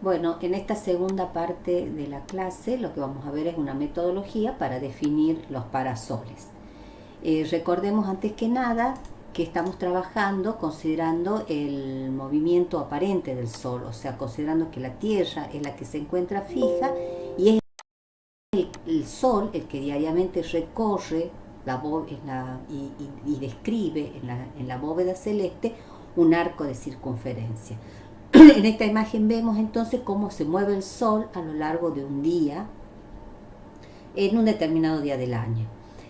Bueno, en esta segunda parte de la clase lo que vamos a ver es una metodología para definir los parasoles. Recordemos antes que nada que estamos trabajando considerando el movimiento aparente del Sol, o sea, considerando que la Tierra es la que se encuentra fija y es el Sol el que diariamente recorre y describe en la bóveda celeste un arco de circunferencia. En esta imagen vemos entonces cómo se mueve el Sol a lo largo de un día, en un determinado día del año.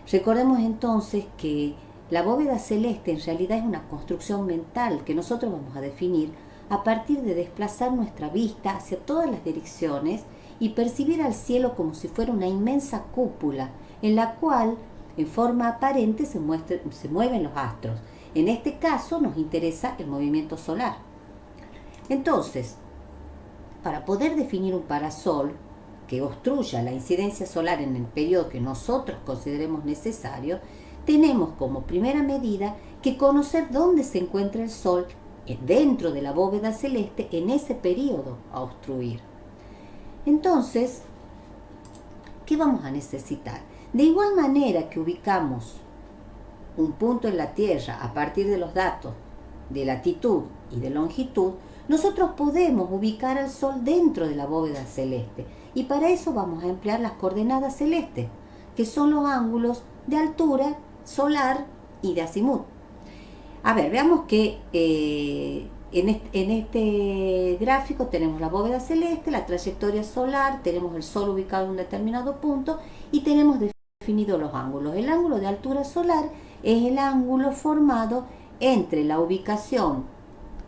Recordemos entonces que la bóveda celeste en realidad es una construcción mental que nosotros vamos a definir a partir de desplazar nuestra vista hacia todas las direcciones y percibir al cielo como si fuera una inmensa cúpula en la cual en forma aparente se mueven los astros. En este caso nos interesa el movimiento solar. Entonces, para poder definir un parasol que obstruya la incidencia solar en el periodo que nosotros consideremos necesario, tenemos como primera medida que conocer dónde se encuentra el Sol dentro de la bóveda celeste en ese periodo a obstruir. Entonces, ¿qué vamos a necesitar? De igual manera que ubicamos un punto en la Tierra a partir de los datos de latitud y de longitud, nosotros podemos ubicar al Sol dentro de la bóveda celeste y para eso vamos a emplear las coordenadas celestes, que son los ángulos de altura solar y de azimut. A ver, veamos que en este gráfico tenemos la bóveda celeste, la trayectoria solar, tenemos el Sol ubicado en un determinado punto y tenemos definidos los ángulos. El ángulo de altura solar es el ángulo formado entre la ubicación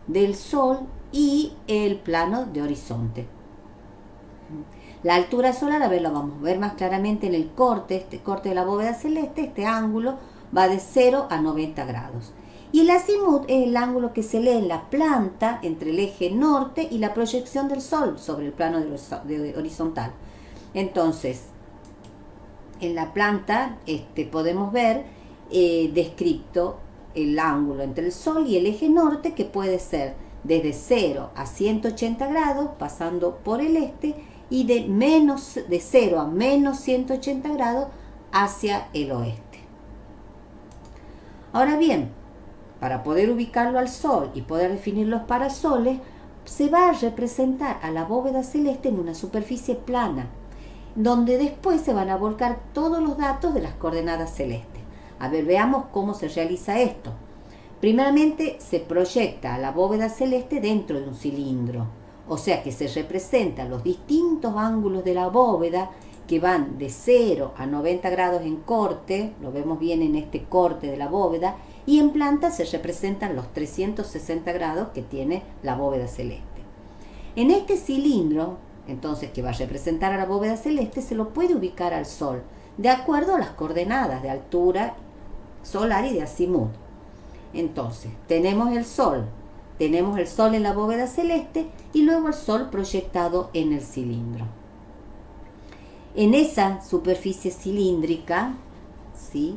del Sol y el plano de horizonte. La altura solar, a ver, lo vamos a ver más claramente en el corte, este corte de la bóveda celeste, este ángulo va de 0 a 90 grados. Y el azimut es el ángulo que se lee en la planta entre el eje norte y la proyección del Sol sobre el plano de horizontal. Entonces, en la planta podemos ver descrito el ángulo entre el Sol y el eje norte, que puede ser desde 0 a 180 grados, pasando por el este, y de 0 a menos 180 grados hacia el oeste. Ahora bien, para poder ubicarlo al Sol y poder definir los parasoles, se va a representar a la bóveda celeste en una superficie plana, donde después se van a volcar todos los datos de las coordenadas celestes. A ver, veamos cómo se realiza esto. Primeramente se proyecta a la bóveda celeste dentro de un cilindro, o sea que se representan los distintos ángulos de la bóveda que van de 0 a 90 grados en corte, lo vemos bien en este corte de la bóveda, y en planta se representan los 360 grados que tiene la bóveda celeste. En este cilindro, entonces, que va a representar a la bóveda celeste, se lo puede ubicar al Sol, de acuerdo a las coordenadas de altura solar y de azimut. Entonces, tenemos el Sol en la bóveda celeste y luego el Sol proyectado en el cilindro. En esa superficie cilíndrica, ¿sí?,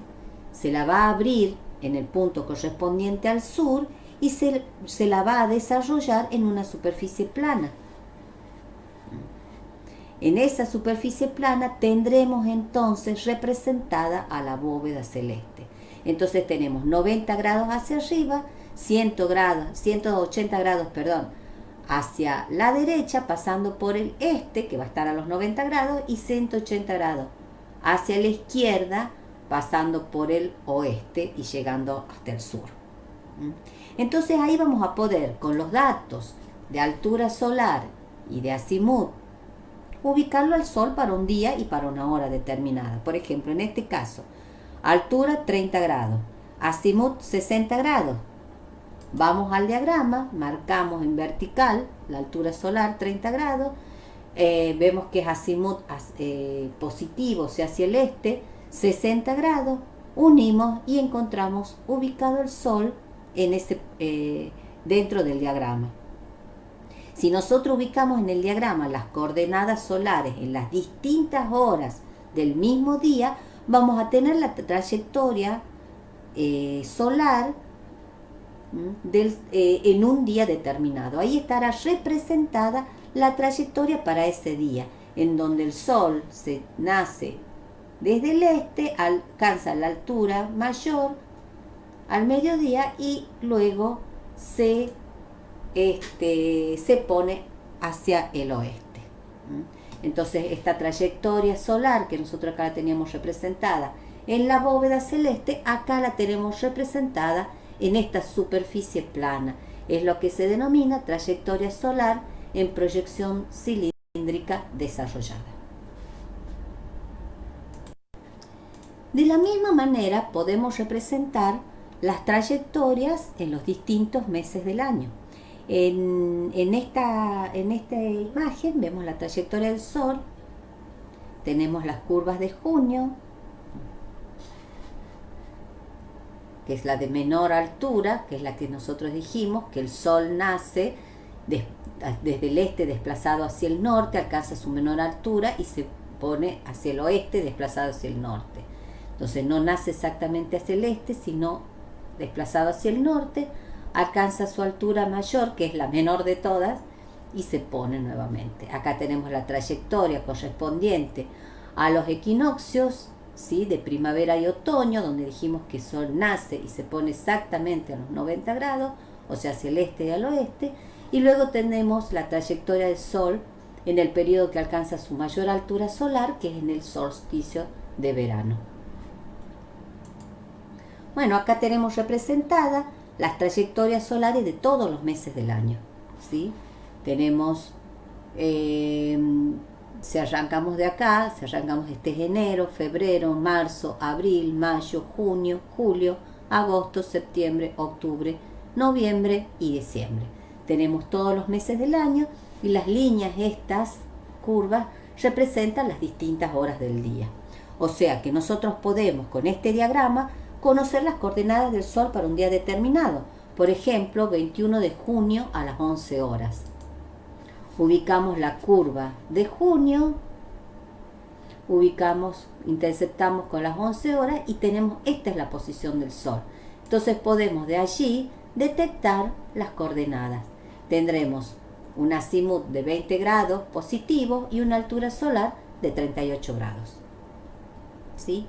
se la va a abrir en el punto correspondiente al sur y se la va a desarrollar en una superficie plana. En esa superficie plana tendremos entonces representada a la bóveda celeste. Entonces tenemos 90 grados hacia arriba, 180 grados, hacia la derecha, pasando por el este, que va a estar a los 90 grados, y 180 grados hacia la izquierda, pasando por el oeste y llegando hasta el sur. Entonces ahí vamos a poder, con los datos de altura solar y de azimut, ubicarlo al Sol para un día y para una hora determinada. Por ejemplo, en este caso, altura 30 grados, azimut 60 grados. Vamos al diagrama, marcamos en vertical la altura solar 30 grados, vemos que es azimut positivo, o sea, hacia el este, 60 grados, unimos y encontramos ubicado el Sol en dentro del diagrama. Si nosotros ubicamos en el diagrama las coordenadas solares en las distintas horas del mismo día, vamos a tener la trayectoria solar en un día determinado. Ahí estará representada la trayectoria para ese día, en donde el Sol se nace desde el este, alcanza la altura mayor al mediodía y luego se pone hacia el oeste. Entonces esta trayectoria solar que nosotros acá la teníamos representada en la bóveda celeste, acá la tenemos representada en esta superficie plana. Es lo que se denomina trayectoria solar en proyección cilíndrica desarrollada. De la misma manera podemos representar las trayectorias en los distintos meses del año. En esta imagen vemos la trayectoria del Sol, tenemos las curvas de junio, que es la de menor altura, que es la que nosotros dijimos, que el Sol nace desde el este desplazado hacia el norte, alcanza su menor altura y se pone hacia el oeste desplazado hacia el norte. Entonces no nace exactamente hacia el este, sino desplazado hacia el norte, alcanza su altura mayor, que es la menor de todas, y se pone nuevamente. Acá tenemos la trayectoria correspondiente a los equinoccios, ¿sí?, de primavera y otoño, donde dijimos que el Sol nace y se pone exactamente a los 90 grados, o sea, hacia el este y al oeste, y luego tenemos la trayectoria del Sol en el periodo que alcanza su mayor altura solar, que es en el solsticio de verano. Bueno, acá tenemos representadas las trayectorias solares de todos los meses del año, ¿sí? Tenemos, si arrancamos de acá, si arrancamos este es enero, febrero, marzo, abril, mayo, junio, julio, agosto, septiembre, octubre, noviembre y diciembre. Tenemos todos los meses del año y las líneas, estas curvas, representan las distintas horas del día. O sea que nosotros podemos con este diagrama conocer las coordenadas del Sol para un día determinado. Por ejemplo, 21 de junio a las 11 horas. Ubicamos la curva de junio, interceptamos con las 11 horas y tenemos, esta es la posición del Sol. Entonces podemos de allí detectar las coordenadas. Tendremos un azimut de 20 grados positivo y una altura solar de 38 grados. ¿Sí?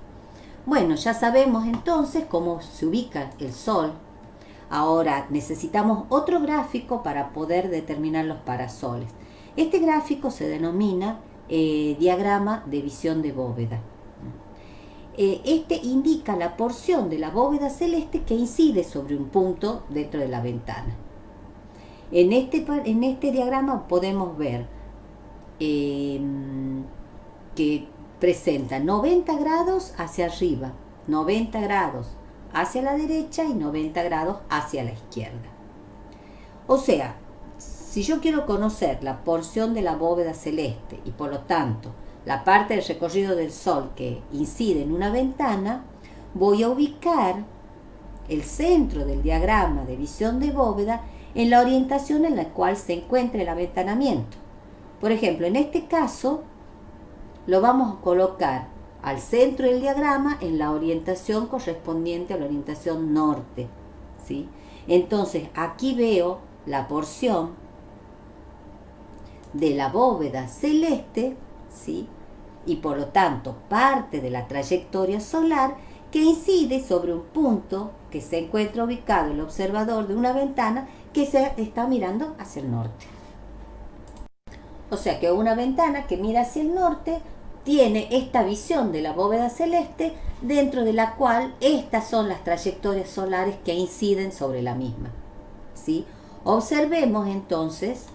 Bueno, ya sabemos entonces cómo se ubica el Sol. Ahora necesitamos otro gráfico para poder determinar los parasoles. Este gráfico se denomina diagrama de visión de bóveda. Este indica la porción de la bóveda celeste que incide sobre un punto dentro de la ventana. En este diagrama podemos ver que presenta 90 grados hacia arriba, 90 grados hacia la derecha y 90 grados hacia la izquierda. O sea, si yo quiero conocer la porción de la bóveda celeste y por lo tanto la parte del recorrido del Sol que incide en una ventana, voy a ubicar el centro del diagrama de visión de bóveda en la orientación en la cual se encuentra el aventanamiento. Por ejemplo, en este caso lo vamos a colocar al centro del diagrama en la orientación correspondiente a la orientación norte, ¿sí? Entonces aquí veo la porción de la bóveda celeste, ¿sí?, y por lo tanto parte de la trayectoria solar que incide sobre un punto que se encuentra ubicado el observador de una ventana que se está mirando hacia el norte. O sea que una ventana que mira hacia el norte tiene esta visión de la bóveda celeste, dentro de la cual estas son las trayectorias solares que inciden sobre la misma, ¿sí? Observemos entonces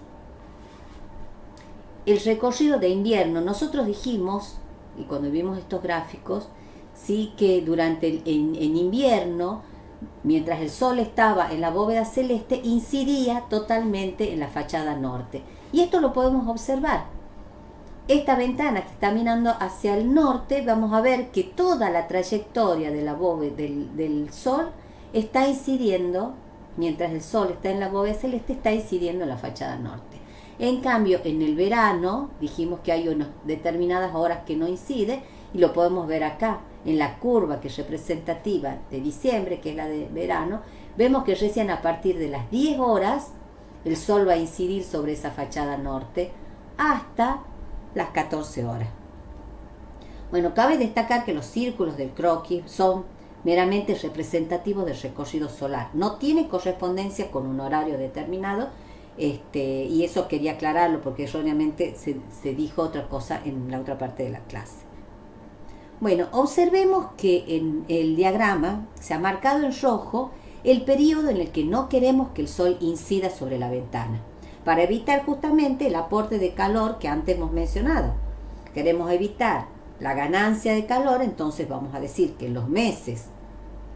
el recorrido de invierno. Nosotros dijimos, y cuando vimos estos gráficos, sí, que durante en invierno, mientras el Sol estaba en la bóveda celeste, incidía totalmente en la fachada norte. Y esto lo podemos observar. Esta ventana que está mirando hacia el norte, vamos a ver que toda la trayectoria de la bóveda del Sol está incidiendo, mientras el Sol está en la bóveda celeste, está incidiendo en la fachada norte. En cambio, en el verano, dijimos que hay unas determinadas horas que no incide, y lo podemos ver acá, en la curva que es representativa de diciembre, que es la de verano, vemos que recién a partir de las 10 horas el sol va a incidir sobre esa fachada norte hasta las 14 horas. Bueno, cabe destacar que los círculos del croquis son meramente representativos del recorrido solar. No tiene correspondencia con un horario determinado, y eso quería aclararlo porque erróneamente se dijo otra cosa en la otra parte de la clase. Bueno, observemos que en el diagrama se ha marcado en rojo el periodo en el que no queremos que el sol incida sobre la ventana, para evitar justamente el aporte de calor que antes hemos mencionado. Queremos evitar la ganancia de calor, entonces vamos a decir que en los meses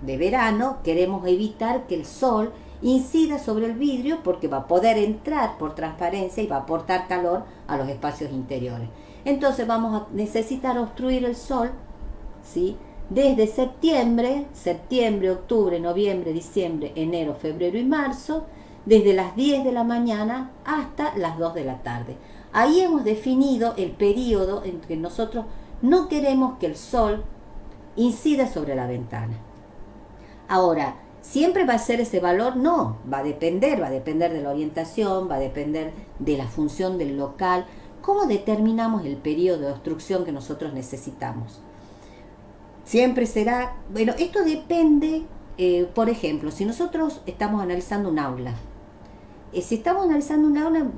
de verano queremos evitar que el sol incida sobre el vidrio porque va a poder entrar por transparencia y va a aportar calor a los espacios interiores. Entonces vamos a necesitar obstruir el sol, ¿sí?, desde septiembre, octubre, noviembre, diciembre, enero, febrero y marzo, desde las 10 de la mañana hasta las 2 de la tarde. Ahí hemos definido el periodo en que nosotros no queremos que el sol incida sobre la ventana. Ahora, ¿siempre va a ser ese valor? No, va a depender de la orientación, va a depender de la función del local. ¿Cómo determinamos el periodo de obstrucción que nosotros necesitamos? Siempre será, bueno, esto depende, por ejemplo, si nosotros estamos analizando un aula,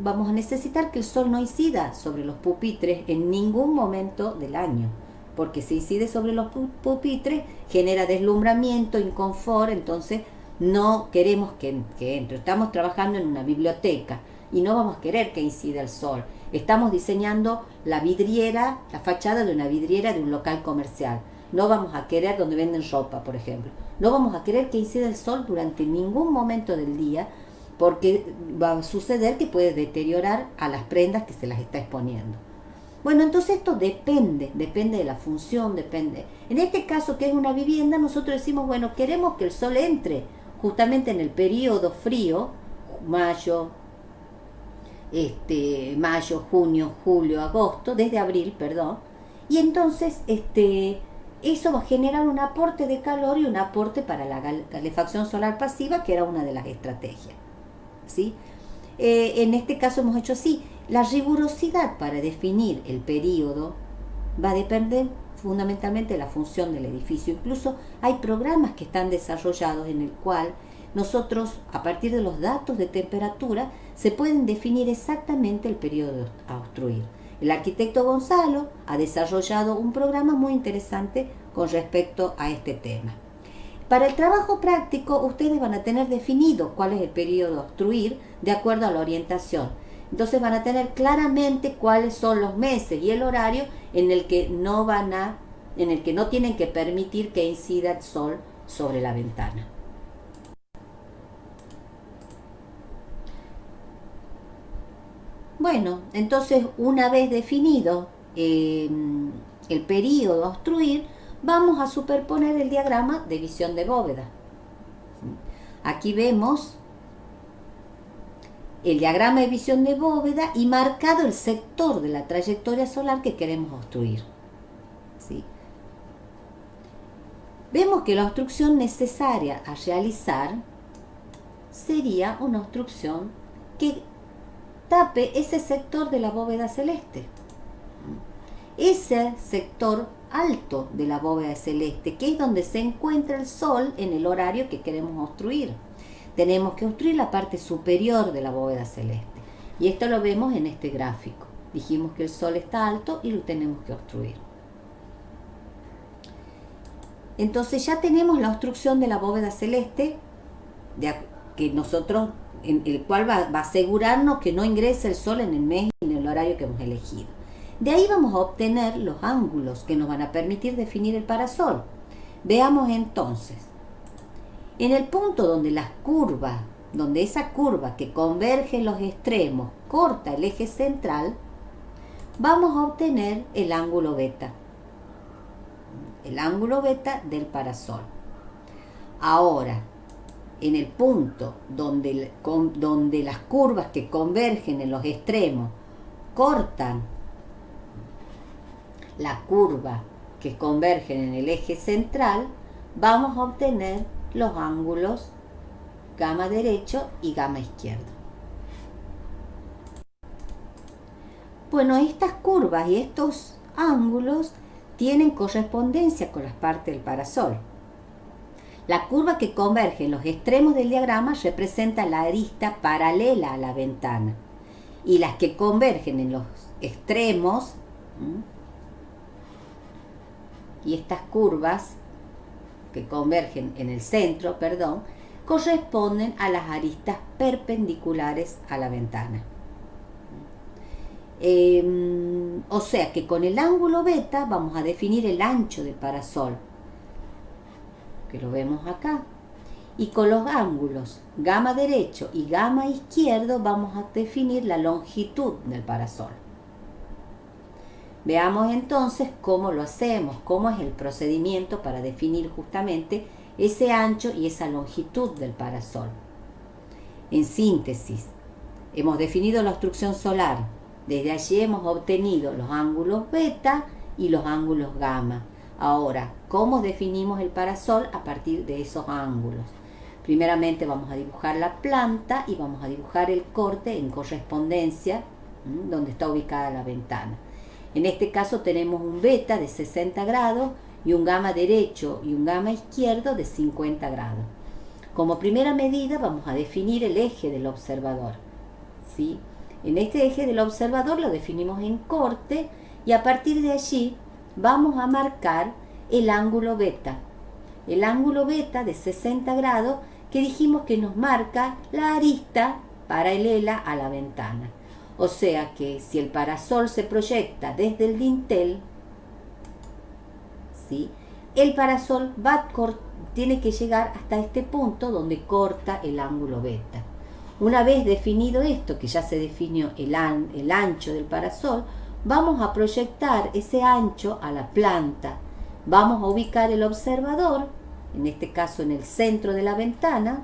vamos a necesitar que el sol no incida sobre los pupitres en ningún momento del año, porque si incide sobre los pupitres genera deslumbramiento, inconfort, entonces no queremos que entre. Estamos trabajando en una biblioteca y no vamos a querer que incida el sol. Estamos diseñando la vidriera, la fachada de una vidriera de un local comercial. No vamos a querer, donde venden ropa, por ejemplo, no vamos a querer que incida el sol durante ningún momento del día, porque va a suceder que puede deteriorar a las prendas que se las está exponiendo. Bueno, entonces esto depende de la función, depende. En este caso, que es una vivienda, nosotros decimos, bueno, queremos que el sol entre justamente en el periodo frío, mayo, junio, julio, agosto, desde abril, perdón, y entonces eso va a generar un aporte de calor y un aporte para la calefacción solar pasiva, que era una de las estrategias, ¿sí? En este caso hemos hecho así. La rigurosidad para definir el periodo va a depender fundamentalmente de la función del edificio. Incluso hay programas que están desarrollados en el cual nosotros, a partir de los datos de temperatura, se pueden definir exactamente el periodo a obstruir. El arquitecto Gonzalo ha desarrollado un programa muy interesante con respecto a este tema. Para el trabajo práctico, ustedes van a tener definido cuál es el periodo a obstruir de acuerdo a la orientación. Entonces van a tener claramente cuáles son los meses y el horario en el que no tienen que permitir que incida el sol sobre la ventana. Bueno, entonces una vez definido el periodo a obstruir, vamos a superponer el diagrama de visión de bóveda. Aquí vemos el diagrama de visión de bóveda y marcado el sector de la trayectoria solar que queremos obstruir, ¿sí? Vemos que la obstrucción necesaria a realizar sería una obstrucción que tape ese sector de la bóveda celeste, ese sector alto de la bóveda celeste, que es donde se encuentra el sol en el horario que queremos obstruir. Tenemos que obstruir la parte superior de la bóveda celeste, y esto lo vemos en este gráfico. Dijimos que el sol está alto y lo tenemos que obstruir. Entonces ya tenemos la obstrucción de la bóveda celeste, que nosotros, en el cual va a asegurarnos que no ingrese el sol en el mes y en el horario que hemos elegido. De ahí vamos a obtener los ángulos que nos van a permitir definir el parasol. Veamos entonces. En el punto donde esa curva que converge en los extremos corta el eje central, vamos a obtener el ángulo beta. El ángulo beta del parasol. Ahora, en el punto donde las curvas que convergen en los extremos cortan la curva que convergen en el eje central, vamos a obtener los ángulos gamma derecho y gamma izquierdo. Bueno, estas curvas y estos ángulos tienen correspondencia con las partes del parasol. La curva que converge en los extremos del diagrama representa la arista paralela a la ventana. Y las que convergen en los extremos, y estas curvas que convergen en el centro, corresponden a las aristas perpendiculares a la ventana. O sea que con el ángulo beta vamos a definir el ancho del parasol, que lo vemos acá. Y con los ángulos gamma derecho y gamma izquierdo vamos a definir la longitud del parasol. Veamos entonces cómo lo hacemos, cómo es el procedimiento para definir justamente ese ancho y esa longitud del parasol. En síntesis, hemos definido la obstrucción solar. Desde allí hemos obtenido los ángulos beta y los ángulos gamma. Ahora, ¿cómo definimos el parasol a partir de esos ángulos? Primeramente vamos a dibujar la planta y vamos a dibujar el corte en correspondencia donde está ubicada la ventana. En este caso tenemos un beta de 60 grados y un gamma derecho y un gamma izquierdo de 50 grados. Como primera medida vamos a definir el eje del observador, ¿sí? En este eje del observador lo definimos en corte y a partir de allí vamos a marcar el ángulo beta. El ángulo beta de 60 grados que dijimos que nos marca la arista paralela a la ventana. O sea que si el parasol se proyecta desde el dintel, ¿sí?, el parasol tiene que llegar hasta este punto donde corta el ángulo beta. Una vez definido esto, que ya se definió el ancho del parasol, vamos a proyectar ese ancho a la planta. Vamos a ubicar el observador, en este caso en el centro de la ventana,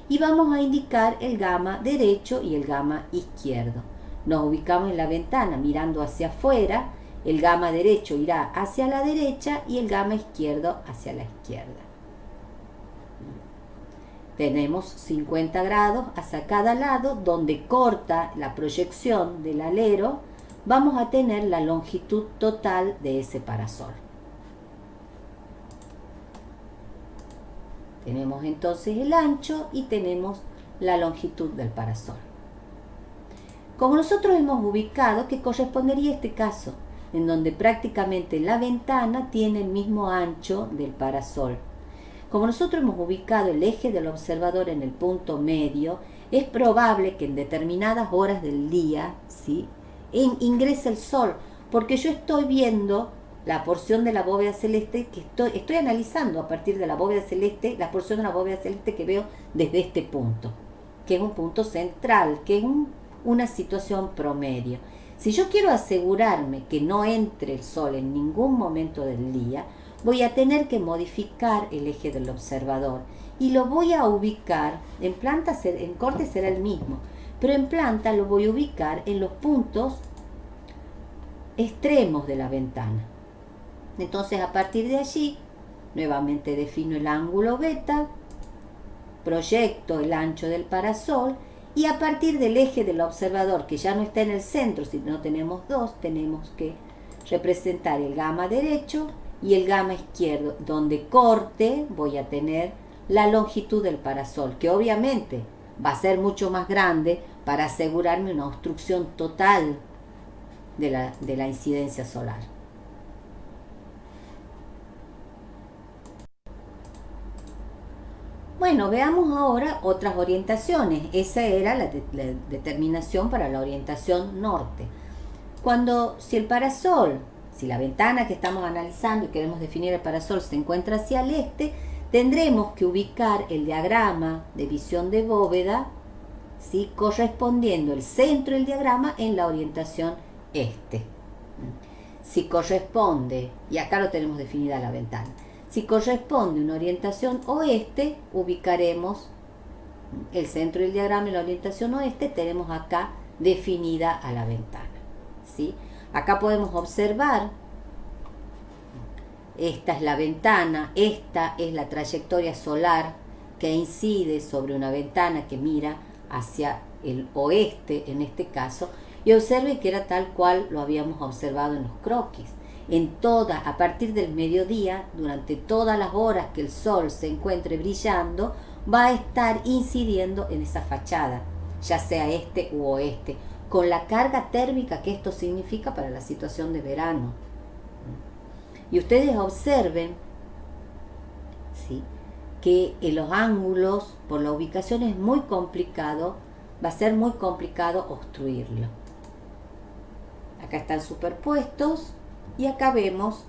y vamos a indicar el gamma derecho y el gamma izquierdo. Nos ubicamos en la ventana mirando hacia afuera, el gamma derecho irá hacia la derecha y el gamma izquierdo hacia la izquierda. Tenemos 50 grados hacia cada lado, donde corta la proyección del alero, vamos a tener la longitud total de ese parasol. Tenemos entonces el ancho y tenemos la longitud del parasol. Como nosotros hemos ubicado, ¿qué correspondería a este caso? En donde prácticamente la ventana tiene el mismo ancho del parasol. Como nosotros hemos ubicado el eje del observador en el punto medio, es probable que en determinadas horas del día, ¿sí?, ingrese el sol, porque yo estoy viendo la porción de la bóveda celeste que estoy analizando a partir de la bóveda celeste, la porción de la bóveda celeste que veo desde este punto, que es un punto central, que es una situación promedio. Si yo quiero asegurarme que no entre el sol en ningún momento del día, voy a tener que modificar el eje del observador y lo voy a ubicar, en corte será el mismo, pero en planta lo voy a ubicar en los puntos extremos de la ventana. Entonces a partir de allí, nuevamente defino el ángulo beta, proyecto el ancho del parasol y a partir del eje del observador, que ya no está en el centro, sino tenemos dos, tenemos que representar el gamma derecho y el gamma izquierdo, donde corte voy a tener la longitud del parasol, que obviamente va a ser mucho más grande para asegurarme una obstrucción total de la incidencia solar. Bueno, veamos ahora otras orientaciones. Esa era la determinación para la orientación norte. Si la ventana que estamos analizando y queremos definir el parasol se encuentra hacia el este, tendremos que ubicar el diagrama de visión de bóveda, ¿sí?, correspondiendo el centro del diagrama en la orientación este. Si corresponde, y acá lo tenemos definida la ventana, si corresponde una orientación oeste, ubicaremos el centro del diagrama en la orientación oeste, tenemos acá definida a la ventana, ¿sí? Acá podemos observar, esta es la ventana, esta es la trayectoria solar que incide sobre una ventana que mira hacia el oeste en este caso, Y observe que era tal cual lo habíamos observado en los croquis. A partir del mediodía, durante todas las horas que el sol se encuentre brillando, va a estar incidiendo en esa fachada, ya sea este u oeste, con la carga térmica que esto significa para la situación de verano. Y ustedes observen, ¿sí?, que en los ángulos, por la ubicación es muy complicado, va a ser muy complicado obstruirlo. Acá están superpuestos y acá vemos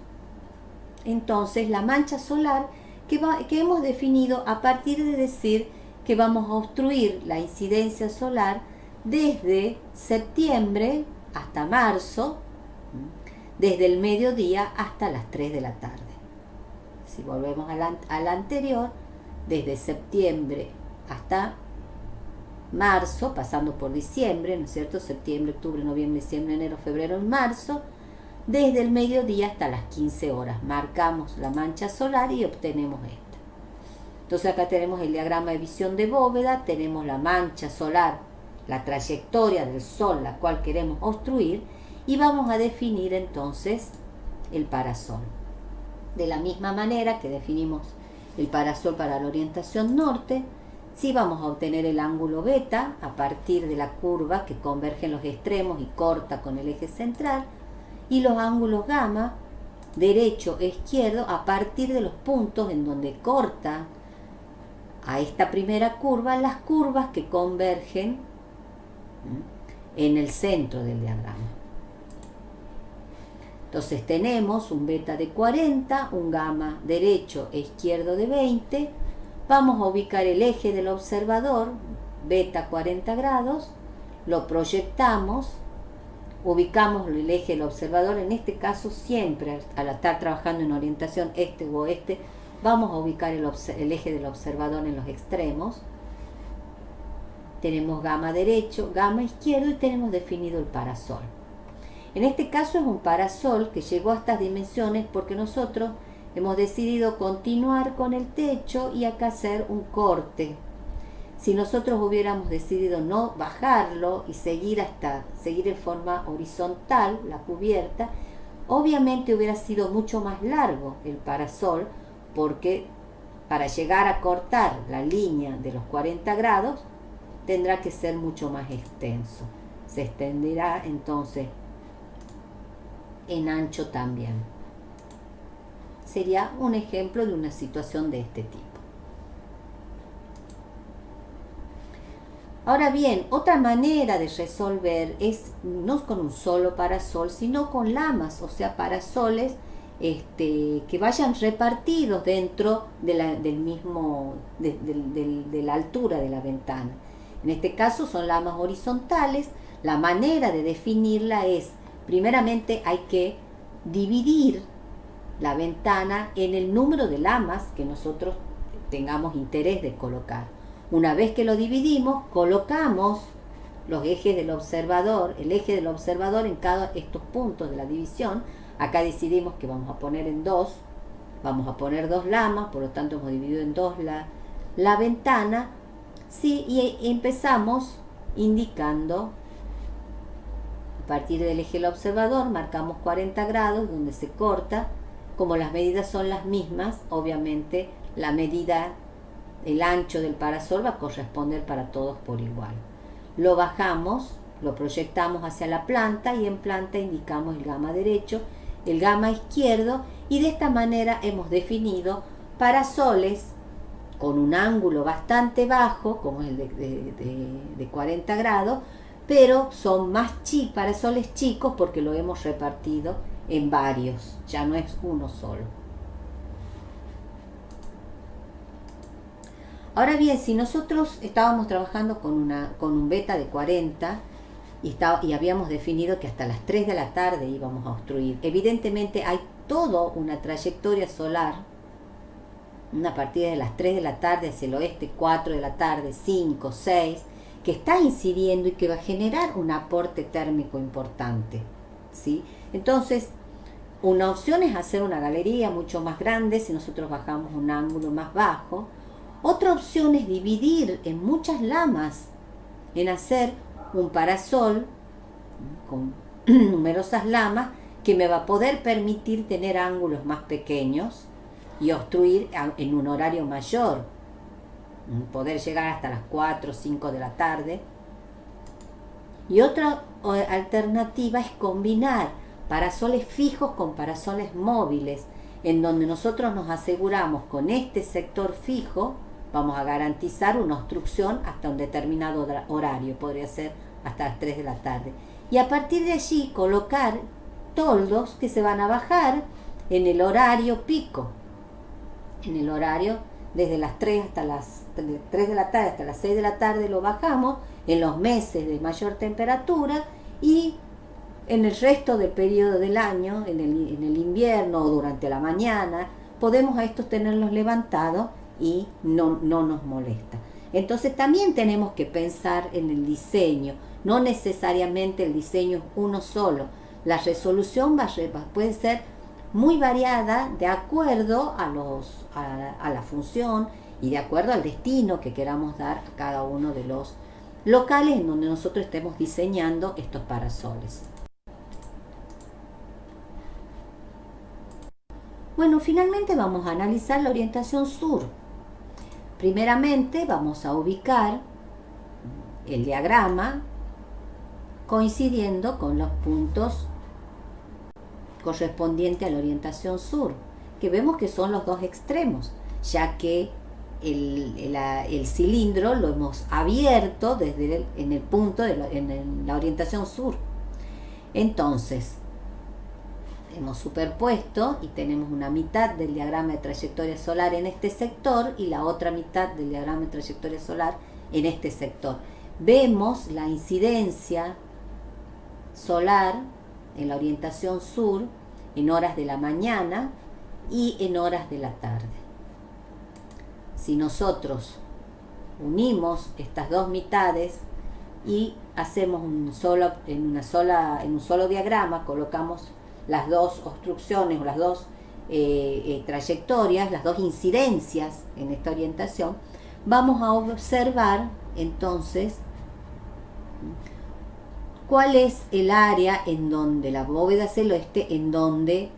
entonces la mancha solar que hemos definido a partir de decir que vamos a obstruir la incidencia solar desde septiembre hasta marzo, desde el mediodía hasta las 3 de la tarde. Si volvemos a la anterior, desde septiembre hasta marzo, pasando por diciembre, ¿no es cierto? Septiembre, octubre, noviembre, diciembre, enero, febrero y marzo, desde el mediodía hasta las 15 horas. Marcamos la mancha solar y obtenemos esta. Entonces acá tenemos el diagrama de visión de bóveda, tenemos la mancha solar, la trayectoria del sol, la cual queremos obstruir, y vamos a definir entonces el parasol. De la misma manera que definimos el parasol para la orientación norte, sí vamos a obtener el ángulo beta a partir de la curva que converge en los extremos y corta con el eje central, y los ángulos gamma, derecho e izquierdo, a partir de los puntos en donde corta a esta primera curva las curvas que convergen en el centro del diagrama. Entonces tenemos un beta de 40, un gamma derecho e izquierdo de 20. Vamos a ubicar el eje del observador, beta 40 grados, lo proyectamos, ubicamos el eje del observador. En este caso siempre, al estar trabajando en orientación este u oeste, vamos a ubicar el eje del observador en los extremos. Tenemos gamma derecho, gamma izquierdo y tenemos definido el parasol. En este caso es un parasol que llegó a estas dimensiones porque nosotros hemos decidido continuar con el techo y acá hacer un corte. Si nosotros hubiéramos decidido no bajarlo y seguir en forma horizontal la cubierta, obviamente hubiera sido mucho más largo el parasol, porque para llegar a cortar la línea de los 40 grados tendrá que ser mucho más extenso. Se extenderá entonces en ancho también. Sería un ejemplo de una situación de este tipo. Ahora bien, otra manera de resolver es no con un solo parasol, sino con lamas, o sea, parasoles que vayan repartidos dentro de la altura de la ventana. En este caso son lamas horizontales. La manera de definirla es, primeramente hay que dividir la ventana en el número de lamas que nosotros tengamos interés de colocar. Una vez que lo dividimos, colocamos los ejes del observador, el eje del observador en cada estos puntos de la división. Acá decidimos que vamos a poner en dos, vamos a poner 2 lamas, por lo tanto hemos dividido en 2 la ventana, ¿sí? Y empezamos indicando, a partir del eje del observador, marcamos 40 grados, donde se corta. Como las medidas son las mismas, obviamente la medida, el ancho del parasol va a corresponder para todos por igual. Lo bajamos, lo proyectamos hacia la planta y en planta indicamos el gamma derecho, el gamma izquierdo, y de esta manera hemos definido parasoles con un ángulo bastante bajo, como el de 40 grados, pero son parasoles chicos porque lo hemos repartido en varios, ya no es uno solo. Ahora bien, si nosotros estábamos trabajando con un beta de 40 y habíamos definido que hasta las 3 de la tarde íbamos a obstruir, evidentemente hay toda una trayectoria solar, una partida de las 3 de la tarde hacia el oeste, 4 de la tarde, 5, 6, que está incidiendo y que va a generar un aporte térmico importante, ¿sí? Entonces, una opción es hacer una galería mucho más grande si nosotros bajamos un ángulo más bajo. Otra opción es dividir en muchas lamas, en hacer un parasol con numerosas lamas, que me va a poder permitir tener ángulos más pequeños y obstruir en un horario mayor, poder llegar hasta las 4 o 5 de la tarde. Y otra alternativa es combinar parasoles fijos con parasoles móviles, en donde nosotros nos aseguramos con este sector fijo, vamos a garantizar una obstrucción hasta un determinado horario, podría ser hasta las 3 de la tarde. Y a partir de allí colocar toldos que se van a bajar en el horario pico, en el horario desde las 3 hasta las 3 de la tarde hasta las 6 de la tarde lo bajamos en los meses de mayor temperatura, y en el resto del periodo del año, en el invierno o durante la mañana, podemos a estos tenerlos levantados y no nos molesta. Entonces también tenemos que pensar en el diseño, no necesariamente el diseño es uno solo. La resolución puede ser muy variada de acuerdo a la función y de acuerdo al destino que queramos dar a cada uno de los locales en donde nosotros estemos diseñando estos parasoles. Bueno, finalmente vamos a analizar la orientación sur. Primeramente vamos a ubicar el diagrama coincidiendo con los puntos correspondientes a la orientación sur, que vemos que son los dos extremos, ya que el cilindro lo hemos abierto en el punto en la orientación sur. Entonces hemos superpuesto y tenemos una mitad del diagrama de trayectoria solar en este sector y la otra mitad del diagrama de trayectoria solar en este sector. Vemos la incidencia solar en la orientación sur en horas de la mañana y en horas de la tarde. Si nosotros unimos estas dos mitades y hacemos en un solo diagrama, colocamos las dos obstrucciones o las dos trayectorias, las dos incidencias en esta orientación, vamos a observar entonces cuál es el área en donde la bóveda celeste, en donde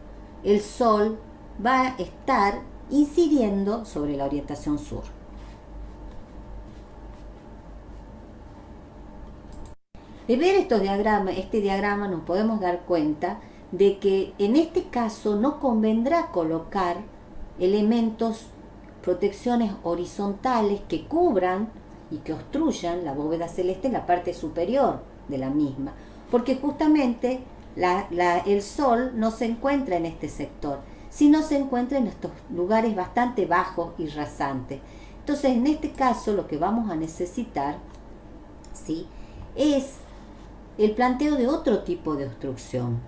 el Sol va a estar incidiendo sobre la orientación sur. De ver este diagrama nos podemos dar cuenta de que en este caso no convendrá colocar elementos, protecciones horizontales que cubran y que obstruyan la bóveda celeste en la parte superior de la misma, porque justamente el Sol no se encuentra en este sector, sino se encuentra en estos lugares bastante bajos y rasantes. Entonces, en este caso, lo que vamos a necesitar, ¿sí?, es el planteo de otro tipo de obstrucción.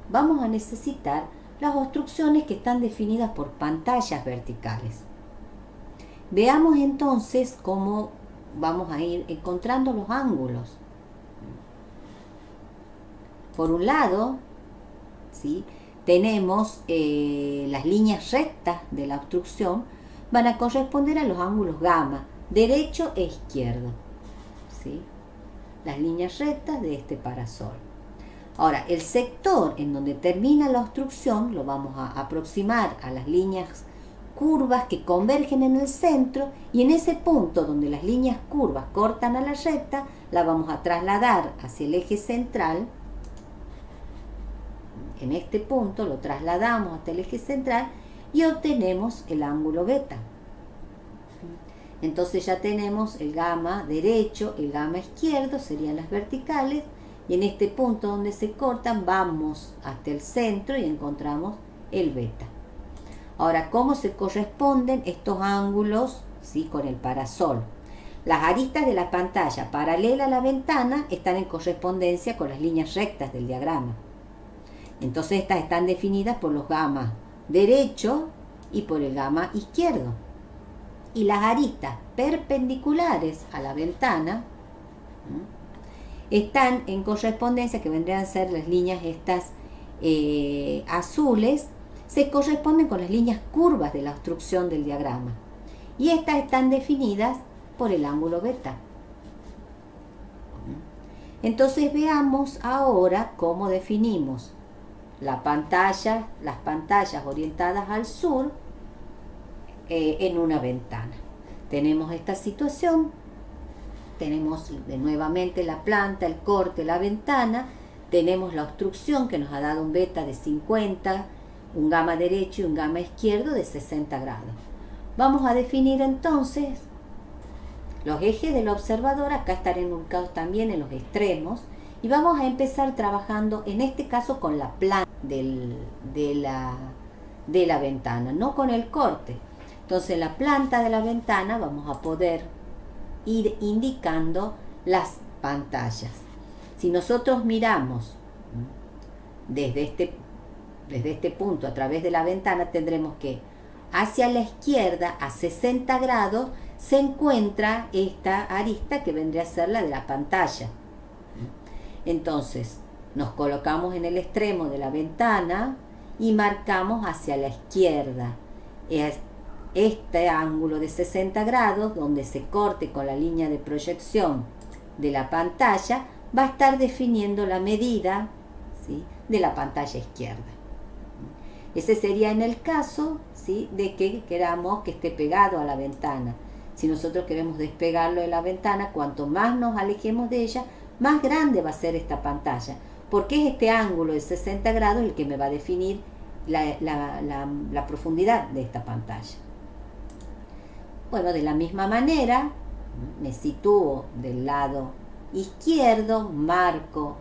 Vamos a necesitar las obstrucciones que están definidas por pantallas verticales. Veamos entonces cómo vamos a ir encontrando los ángulos. Por un lado, ¿sí?, tenemos las líneas rectas de la obstrucción, van a corresponder a los ángulos gamma, derecho e izquierdo, ¿sí?, las líneas rectas de este parasol. Ahora, el sector en donde termina la obstrucción lo vamos a aproximar a las líneas curvas que convergen en el centro, y en ese punto donde las líneas curvas cortan a la recta, la vamos a trasladar hacia el eje central. En este punto lo trasladamos hasta el eje central y obtenemos el ángulo beta. Entonces ya tenemos el gamma derecho, el gamma izquierdo, serían las verticales, y en este punto donde se cortan vamos hasta el centro y encontramos el beta. Ahora, ¿cómo se corresponden estos ángulos, ¿sí?, con el parasol? Las aristas de la pantalla paralela a la ventana están en correspondencia con las líneas rectas del diagrama. Entonces estas están definidas por los gamma derecho y por el gamma izquierdo. Y las aristas perpendiculares a la ventana están en correspondencia, que vendrían a ser las líneas estas azules, se corresponden con las líneas curvas de la obstrucción del diagrama. Y estas están definidas por el ángulo beta. Entonces veamos ahora cómo definimos las pantallas orientadas al sur en una ventana. Tenemos esta situación, tenemos nuevamente la planta, el corte, la ventana, tenemos la obstrucción que nos ha dado un beta de 50, un gamma derecho y un gamma izquierdo de 60 grados. Vamos a definir entonces los ejes del observador, acá estarán ubicados también en los extremos, y vamos a empezar trabajando en este caso con la planta de la ventana, no con el corte. Entonces la planta de la ventana vamos a poder ir indicando las pantallas. Si nosotros miramos desde este punto a través de la ventana, tendremos que hacia la izquierda a 60 grados se encuentra esta arista que vendría a ser la de la pantalla. Entonces nos colocamos en el extremo de la ventana y marcamos hacia la izquierda este ángulo de 60 grados donde se corte con la línea de proyección de la pantalla va a estar definiendo la medida, ¿sí?, de la pantalla izquierda. Ese sería en el caso, ¿sí?, de que queramos que esté pegado a la ventana. Si nosotros queremos despegarlo de la ventana, cuanto más nos alejemos de ella, más grande va a ser esta pantalla, porque es este ángulo de 60 grados el que me va a definir la profundidad de esta pantalla. Bueno, de la misma manera, me sitúo del lado izquierdo, marco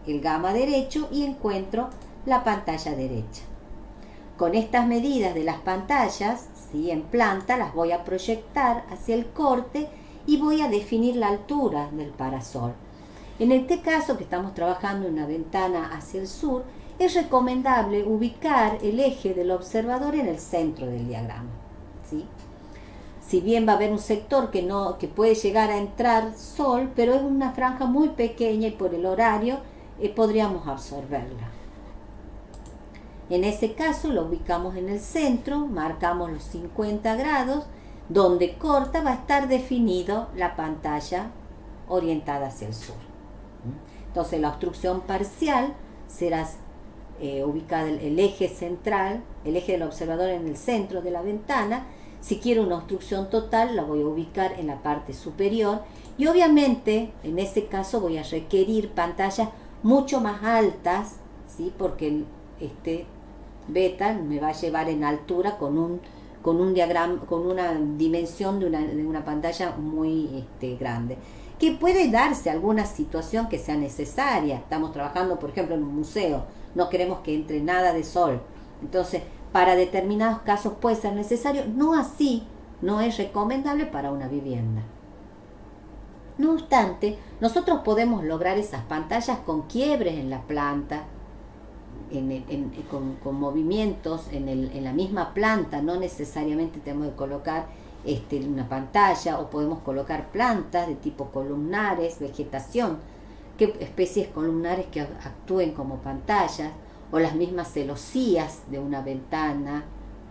el gamma derecho y encuentro la pantalla derecha. Con estas medidas de las pantallas, ¿sí?, en planta, las voy a proyectar hacia el corte y voy a definir la altura del parasol. En este caso, que estamos trabajando en una ventana hacia el sur, es recomendable ubicar el eje del observador en el centro del diagrama, ¿sí? Si bien va a haber un sector que puede llegar a entrar sol, pero es una franja muy pequeña y por el horario podríamos absorberla. En ese caso lo ubicamos en el centro, marcamos los 50 grados, donde corta va a estar definido la pantalla orientada hacia el sur. Entonces la obstrucción parcial será ubicada el eje central, el eje del observador en el centro de la ventana. Si quiero una obstrucción total, la voy a ubicar en la parte superior y obviamente en ese caso voy a requerir pantallas mucho más altas, ¿sí?, porque este beta me va a llevar en altura con un diagrama, con una dimensión de una pantalla muy grande, que puede darse alguna situación que sea necesaria. Estamos trabajando, por ejemplo, en un museo, no queremos que entre nada de sol, entonces para determinados casos puede ser necesario, no así, no es recomendable para una vivienda. No obstante, nosotros podemos lograr esas pantallas con quiebres en la planta, con movimientos en la misma planta. No necesariamente tenemos que colocar una pantalla, o podemos colocar plantas de tipo columnares, vegetación, especies columnares que actúen como pantallas, o las mismas celosías de una ventana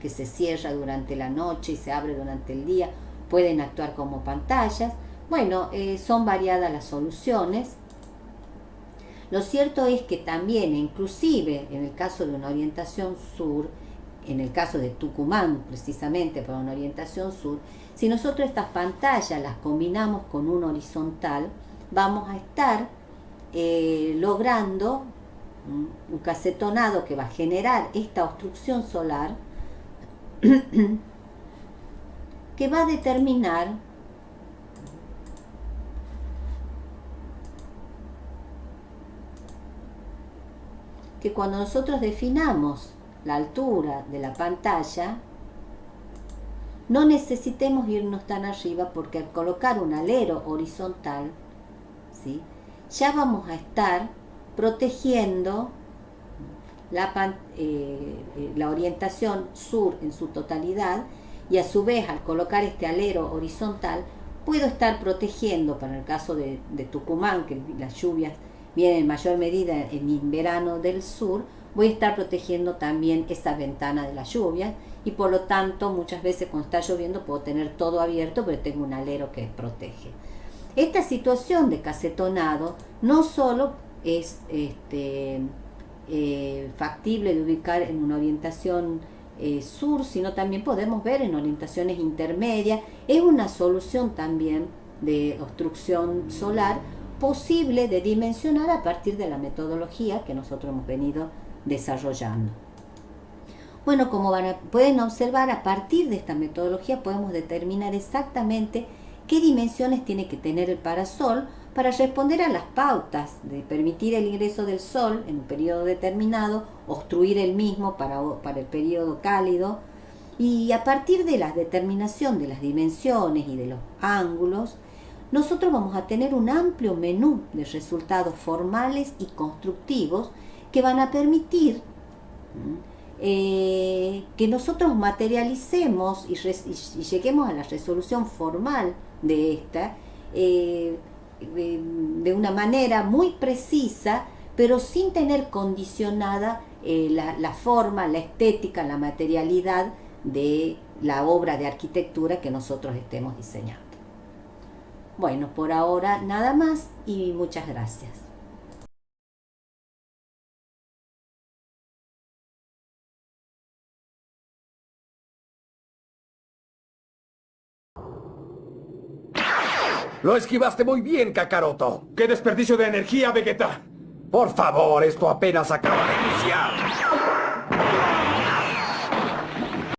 que se cierra durante la noche y se abre durante el día, pueden actuar como pantallas. Bueno, son variadas las soluciones. Lo cierto es que también, inclusive en el caso de una orientación sur, en el caso de Tucumán precisamente para una orientación sur, si nosotros estas pantallas las combinamos con un horizontal, vamos a estar logrando un casetonado que va a generar esta obstrucción solar que va a determinar que cuando nosotros definamos la altura de la pantalla, no necesitemos irnos tan arriba, porque al colocar un alero horizontal, ¿sí?, ya vamos a estar protegiendo la orientación sur en su totalidad, y a su vez al colocar este alero horizontal puedo estar protegiendo, para el caso de Tucumán, que las lluvias vienen en mayor medida en verano del sur, voy a estar protegiendo también esa ventana de las lluvias, y por lo tanto muchas veces cuando está lloviendo puedo tener todo abierto, pero tengo un alero que protege. Esta situación de casetonado no solo es factible de ubicar en una orientación sur, sino también podemos ver en orientaciones intermedias. Es una solución también de obstrucción solar posible de dimensionar a partir de la metodología que nosotros hemos venido desarrollando. Bueno, como pueden observar, a partir de esta metodología podemos determinar exactamente qué dimensiones tiene que tener el parasol para responder a las pautas de permitir el ingreso del sol en un periodo determinado, obstruir el mismo para el periodo cálido, y a partir de la determinación de las dimensiones y de los ángulos, nosotros vamos a tener un amplio menú de resultados formales y constructivos que van a permitir que nosotros materialicemos y lleguemos a la resolución formal de esta de una manera muy precisa, pero sin tener condicionada la forma, la estética, la materialidad de la obra de arquitectura que nosotros estemos diseñando. Bueno, por ahora nada más y muchas gracias. Lo esquivaste muy bien, Kakaroto. ¡Qué desperdicio de energía, Vegeta! Por favor, esto apenas acaba de iniciar.